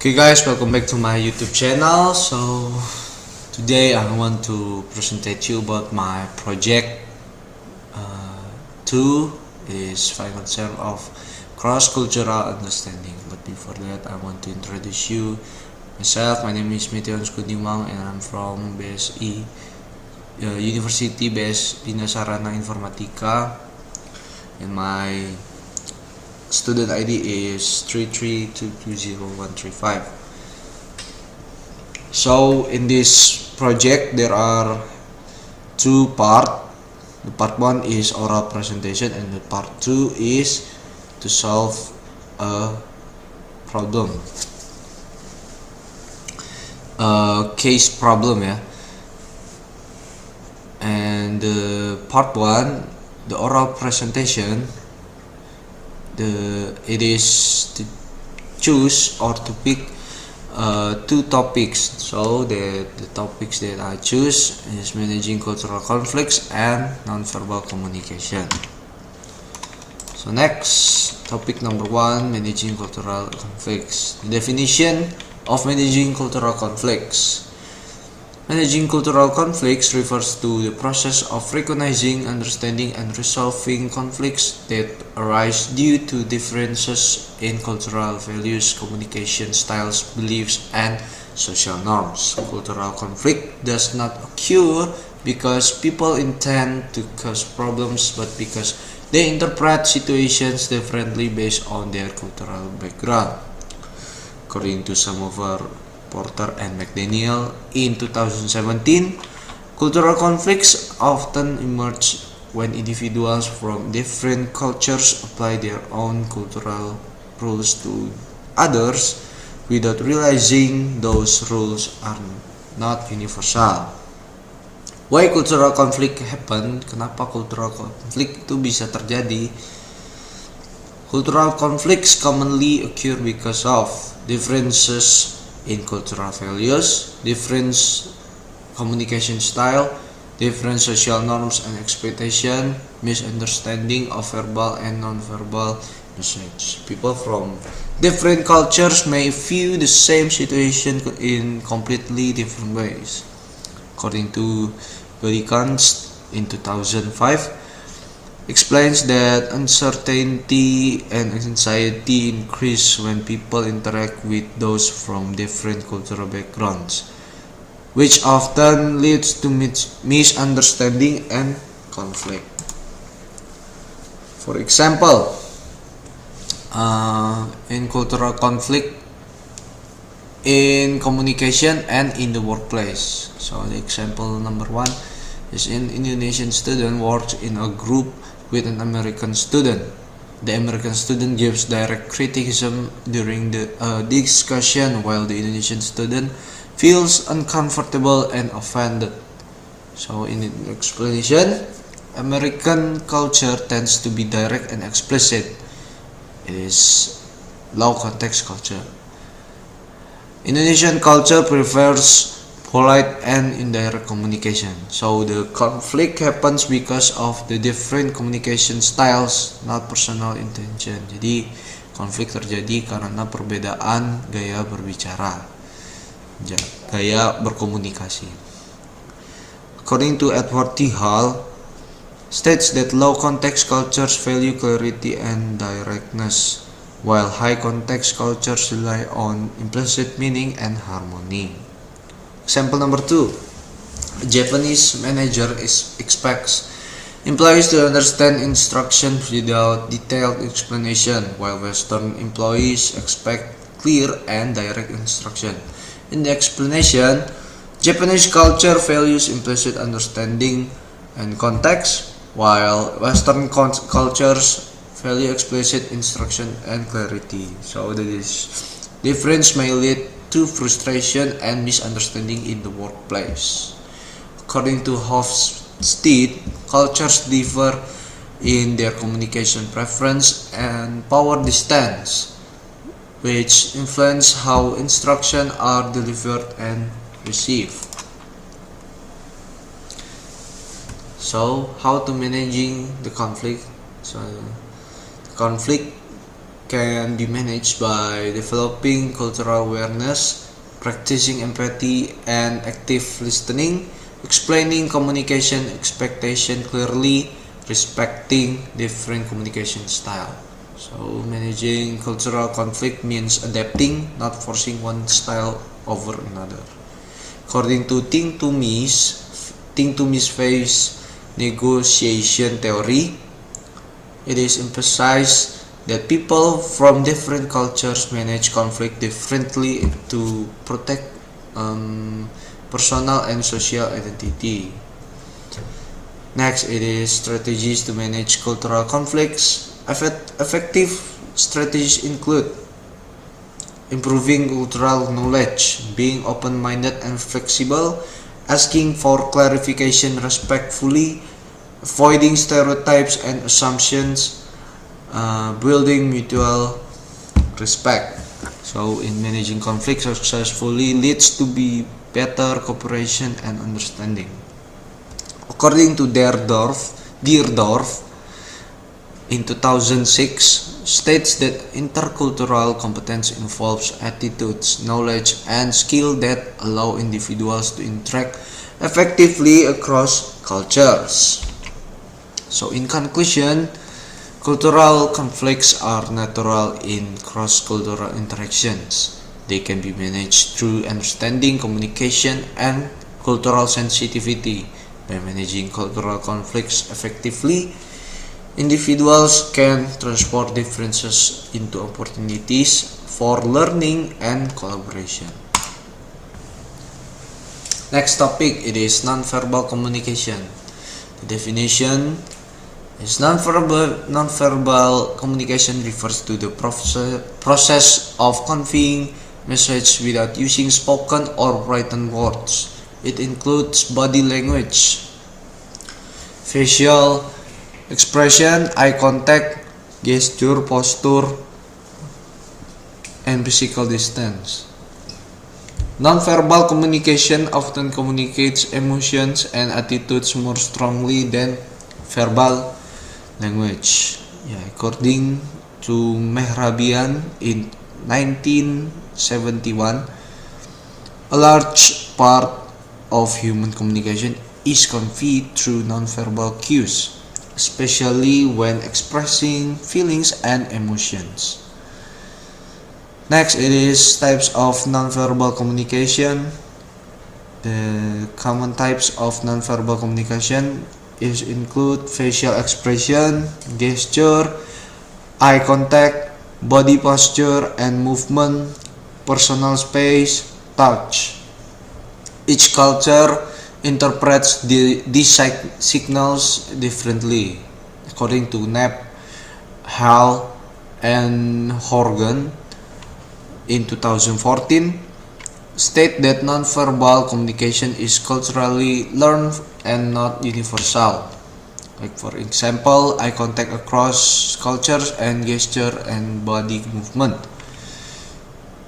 Okay guys, welcome back to my YouTube channel. So today I want to present you about my project 2 is find concept of cross-cultural understanding. But before that, I want to introduce you myself. My name is Meteon Skudimang and I'm from BSI University Dina Sarana Informatika, and my student ID is 332202135. So in this project there are two parts. The part 1 is oral presentation and the part 2 is to solve a problem, a case problem, and the part 1, the oral presentation, it is to choose or to pick two topics. So the topics that I choose is managing cultural conflicts and nonverbal communication. So next, topic number 1, managing cultural conflicts. The definition of managing cultural conflicts. Managing cultural conflicts refers to the process of recognizing, understanding, and resolving conflicts that arise due to differences in cultural values, communication styles, beliefs, and social norms. Cultural conflict does not occur because people intend to cause problems, but because they interpret situations differently based on their cultural background. According to some of our Porter and McDaniel in 2017, cultural conflicts often emerge when individuals from different cultures apply their own cultural rules to others without realizing those rules are not universal. Why cultural conflict happen? Kenapa cultural conflict itu bisa terjadi? Cultural conflicts commonly occur because of differences in cultural values, different communication style, different social norms and expectation, misunderstanding of verbal and non-verbal message. People from different cultures may view the same situation in completely different ways. According to Berikans in 2005, explains that uncertainty and anxiety increase when people interact with those from different cultural backgrounds, which often leads to misunderstanding and conflict. For example, in cultural conflict in communication and in the workplace. So the example number 1 is an Indonesian student works in a group with an American student. The American student gives direct criticism during the discussion, while the Indonesian student feels uncomfortable and offended. So in the explanation, American culture tends to be direct and explicit. It is low context culture. Indonesian culture prefers polite and indirect communication. So the conflict happens because of the different communication styles, not personal intention. Jadi konflik terjadi karena perbedaan gaya berbicara, gaya berkomunikasi. According to Edward T. Hall, states that low context cultures value clarity and directness, while high context cultures rely on implicit meaning and harmony. Example number 2. A Japanese manager expects employees to understand instructions without detailed explanation, while Western employees expect clear and direct instruction. In the explanation, Japanese culture values implicit understanding and context, while Western cultures value explicit instruction and clarity. So this difference may lead to frustration and misunderstanding in the workplace. According to Hofstede, cultures differ in their communication preference and power distance, which influence how instructions are delivered and received. So, how to managing the conflict? So, conflict can be managed by developing cultural awareness, practicing empathy and active listening, explaining communication expectation clearly, respecting different communication style. So managing cultural conflict means adapting, not forcing one style over another. According to Ting Toomey's phase negotiation theory, it is emphasized that people from different cultures manage conflict differently to protect personal and social identity. Next, it is strategies to manage cultural conflicts. Effective strategies include improving cultural knowledge, being open-minded and flexible, asking for clarification respectfully, avoiding stereotypes and assumptions, building mutual respect. So in managing conflict successfully leads to be better cooperation and understanding. According to Deerdorf in 2006 states that intercultural competence involves attitudes, knowledge, and skill that allow individuals to interact effectively across cultures. So in conclusion, cultural conflicts are natural in cross-cultural interactions. They can be managed through understanding, communication, and cultural sensitivity. By managing cultural conflicts effectively, individuals can transform differences into opportunities for learning and collaboration. Next topic, it is nonverbal communication. The definition is nonverbal communication refers to the process of conveying message without using spoken or written words. It includes body language, facial expression, eye contact, gesture, posture, and physical distance. Nonverbal communication often communicates emotions and attitudes more strongly than verbal language. According to Mehrabian in 1971, a large part of human communication is conveyed through nonverbal cues, especially when expressing feelings and emotions. Next, it is types of nonverbal communication. The common types of nonverbal communication include facial expression, gesture, eye contact, body posture and movement, personal space, touch. Each culture interprets these signals differently. According to Knapp, Hall, and Horgan in 2014, state that nonverbal communication is culturally learned and not universal. Like for example, eye contact across cultures and gesture and body movement.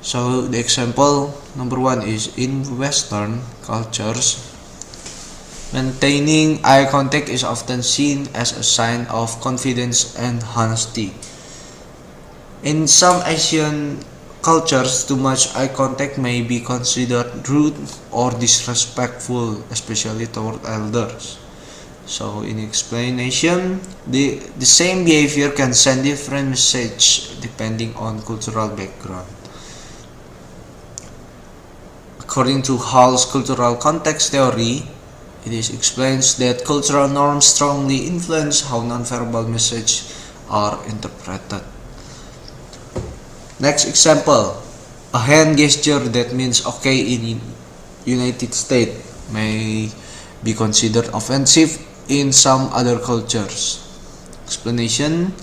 So the example number one is in Western cultures, maintaining eye contact is often seen as a sign of confidence and honesty. In some Asian cultures, too much eye contact may be considered rude or disrespectful, especially toward elders. So in explanation, the same behavior can send different message depending on cultural background. According to Hall's cultural context theory, it explains that cultural norms strongly influence how nonverbal messages are interpreted. Next example, a hand gesture that means okay in United States may be considered offensive in some other cultures. Explanation: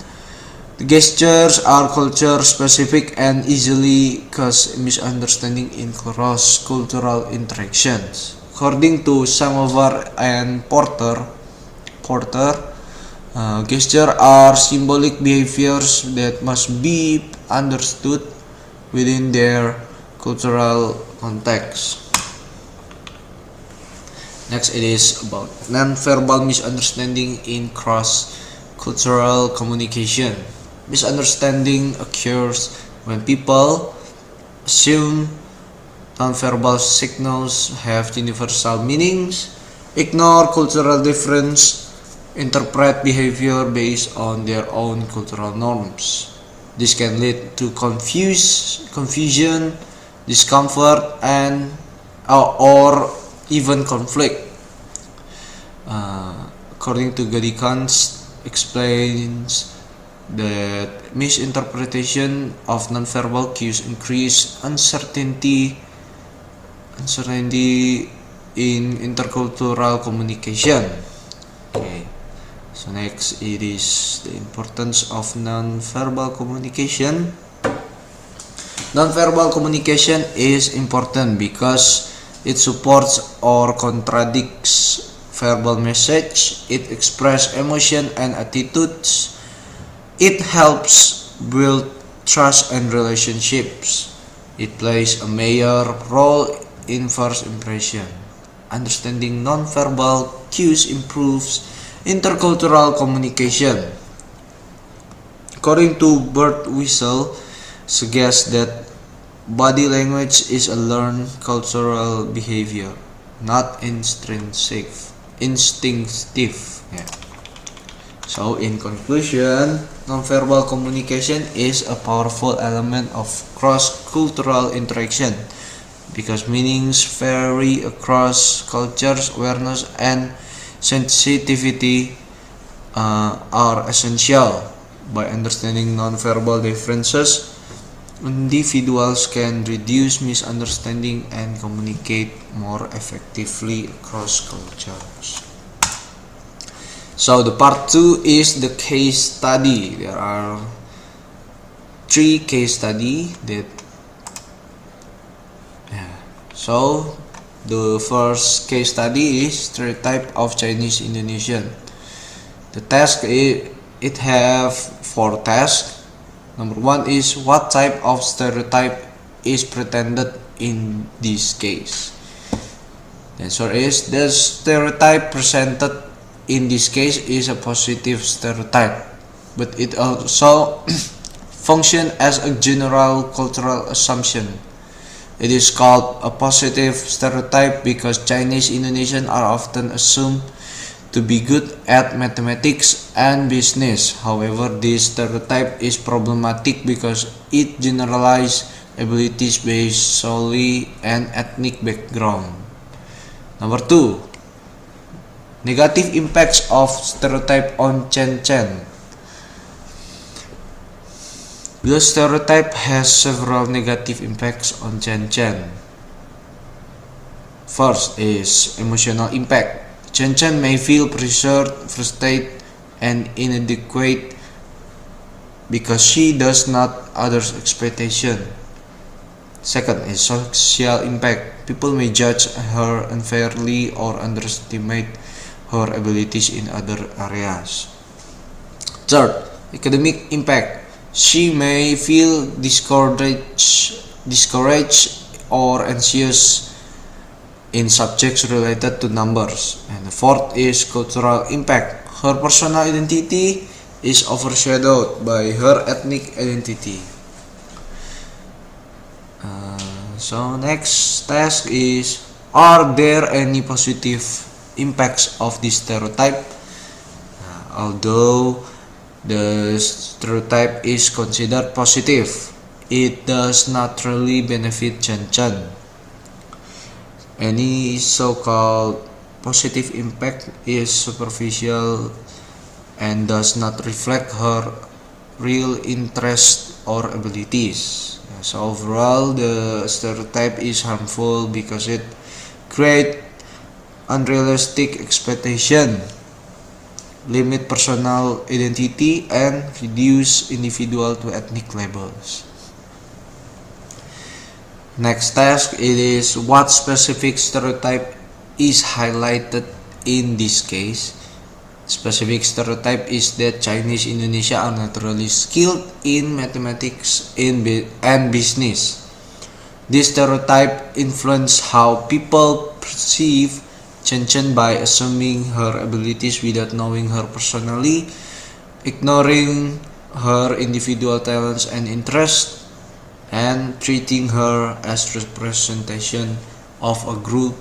the gestures are culture specific and easily cause misunderstanding in cross-cultural interactions. According to Samovar and Porter, gestures are symbolic behaviors that must be understood within their cultural context. Next, it is about nonverbal misunderstanding in cross-cultural communication. Misunderstanding occurs when people assume nonverbal signals have universal meanings, ignore cultural difference, interpret behavior based on their own cultural norms. This can lead to confusion, discomfort, and or even conflict. According to Gadikans, explains that misinterpretation of nonverbal cues increase uncertainty in intercultural communication. Okay. So next, it is the importance of nonverbal communication. Nonverbal communication is important because it supports or contradicts verbal message. It expresses emotion and attitudes. It helps build trust and relationships. It plays a major role in first impression. Understanding nonverbal cues improves intercultural communication. According to Bert Wiesel, suggests that body language is a learned cultural behavior, not instinctive. Yeah. So in conclusion, nonverbal communication is a powerful element of cross-cultural interaction because meanings vary across cultures. Awareness and sensitivity are essential. By understanding nonverbal differences, individuals can reduce misunderstanding and communicate more effectively across cultures. So the part 2 is the case study. There are 3 case study that So the first case study is stereotype of Chinese Indonesian. The task it have 4 tasks. Number 1 is what type of stereotype is pretended in this case. The answer is the stereotype presented in this case is a positive stereotype, but it also functions as a general cultural assumption. It is called a positive stereotype because Chinese Indonesians are often assumed to be good at mathematics and business. However, this stereotype is problematic because it generalizes abilities based solely on ethnic background. Number 2, negative impacts of stereotype on Chen Chen. The stereotype has several negative impacts on Chen Chen. First is emotional impact. Chen Chen may feel pressured, frustrated, and inadequate because she does not others' expectation. Second is social impact. People may judge her unfairly or underestimate her abilities in other areas. Third, academic impact. She may feel discouraged or anxious in subjects related to numbers. And the fourth is cultural impact. Her personal identity is overshadowed by her ethnic identity. So next task is, are there any positive impacts of this stereotype? Although the stereotype is considered positive, it does not really benefit Chen Chen. Any so-called positive impact is superficial and does not reflect her real interest or abilities. So overall, the stereotype is harmful because it creates unrealistic expectation, limit personal identity, and reduce individual to ethnic labels. Next task, it is what specific stereotype is highlighted in this case. Specific stereotype is that Chinese Indonesia are naturally skilled in mathematics and business. This stereotype influences how people perceive Chen Chen by assuming her abilities without knowing her personally, ignoring her individual talents and interests, and treating her as representation of a group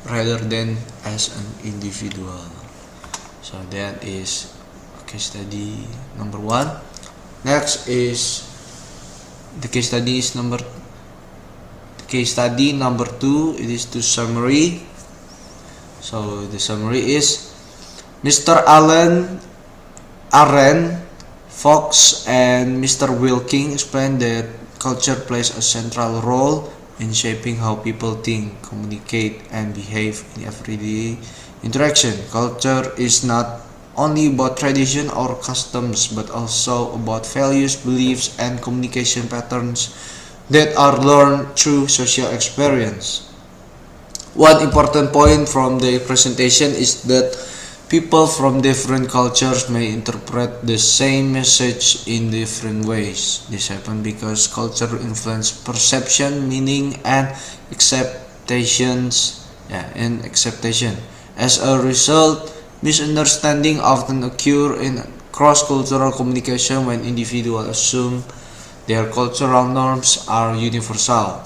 rather than as an individual. So that is case study number 1. Next is the case study number 2. It is the summary. So the summary is Mr. Alan Fox and Mr. Wilking explained that culture plays a central role in shaping how people think, communicate, and behave in everyday interaction. Culture is not only about tradition or customs, but also about values, beliefs, and communication patterns that are learned through social experience. One important point from the presentation is that people from different cultures may interpret the same message in different ways. This happens because culture influences perception, meaning, and acceptation. As a result, misunderstanding often occur in cross-cultural communication when individuals assume their cultural norms are universal.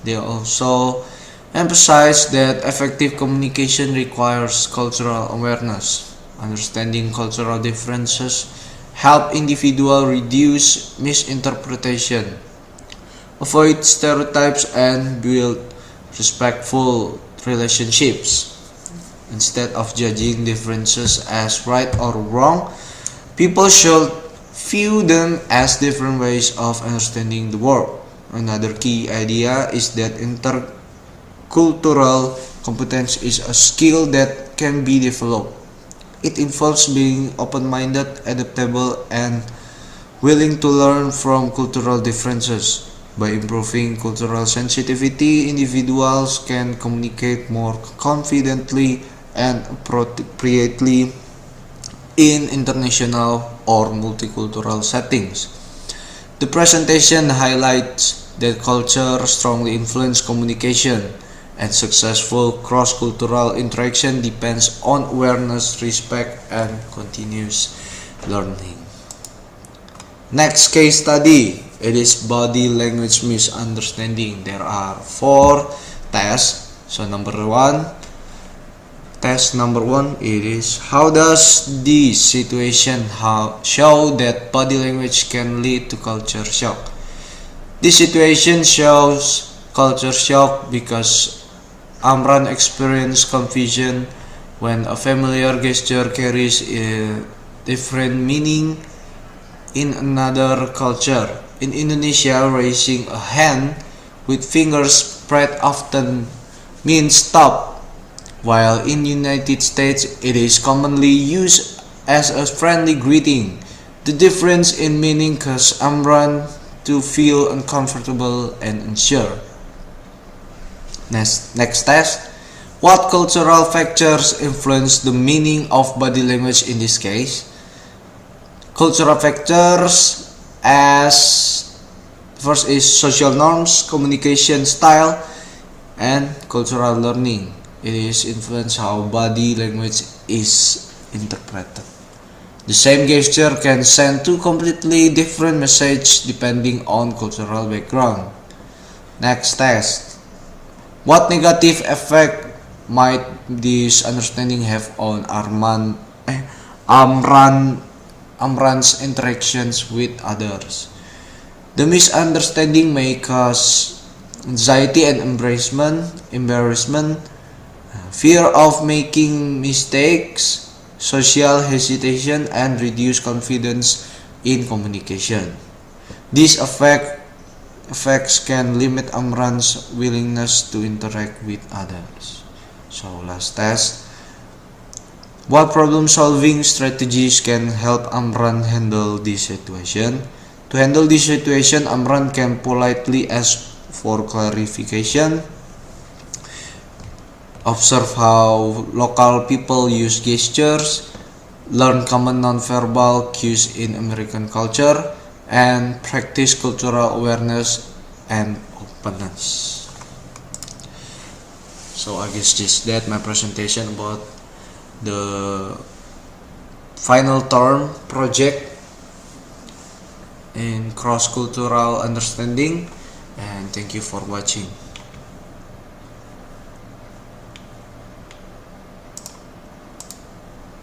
They also emphasize that effective communication requires cultural awareness. Understanding cultural differences help individuals reduce misinterpretation, avoid stereotypes, and build respectful relationships. Instead of judging differences as right or wrong, people should view them as different ways of understanding the world. Another key idea is that intercultural competence is a skill that can be developed. It involves being open-minded, adaptable, and willing to learn from cultural differences. By improving cultural sensitivity, individuals can communicate more confidently and appropriately in international or multicultural settings. The presentation highlights that culture strongly influences communication, and successful cross-cultural interaction depends on awareness, respect, and continuous learning. Next case study, it is body language misunderstanding. There are 4 tests. So test number 1, it is how does the situation show that body language can lead to culture shock? This situation shows culture shock because Amran experienced confusion when a familiar gesture carries a different meaning in another culture. In Indonesia, raising a hand with fingers spread often means stop, while in United States it is commonly used as a friendly greeting. The difference in meaning caused Amran to feel uncomfortable and unsure. Next test. What cultural factors influence the meaning of body language in this case? Cultural factors as first is social norms, communication style, and cultural learning. It is influence how body language is interpreted. The same gesture can send 2 completely different messages depending on cultural background. Next test. What negative effect might this understanding have on Amran's interactions with others? The misunderstanding may cause anxiety and embarrassment, fear of making mistakes, social hesitation, and reduced confidence in communication. These effects can limit Amran's willingness to interact with others. So last test. What problem-solving strategies can help Amran handle this situation? To handle this situation, Amran can politely ask for clarification, observe how local people use gestures, learn common nonverbal cues in American culture, and practice cultural awareness and openness. So I guess that's my presentation about the final term project in cross-cultural understanding, and thank you for watching.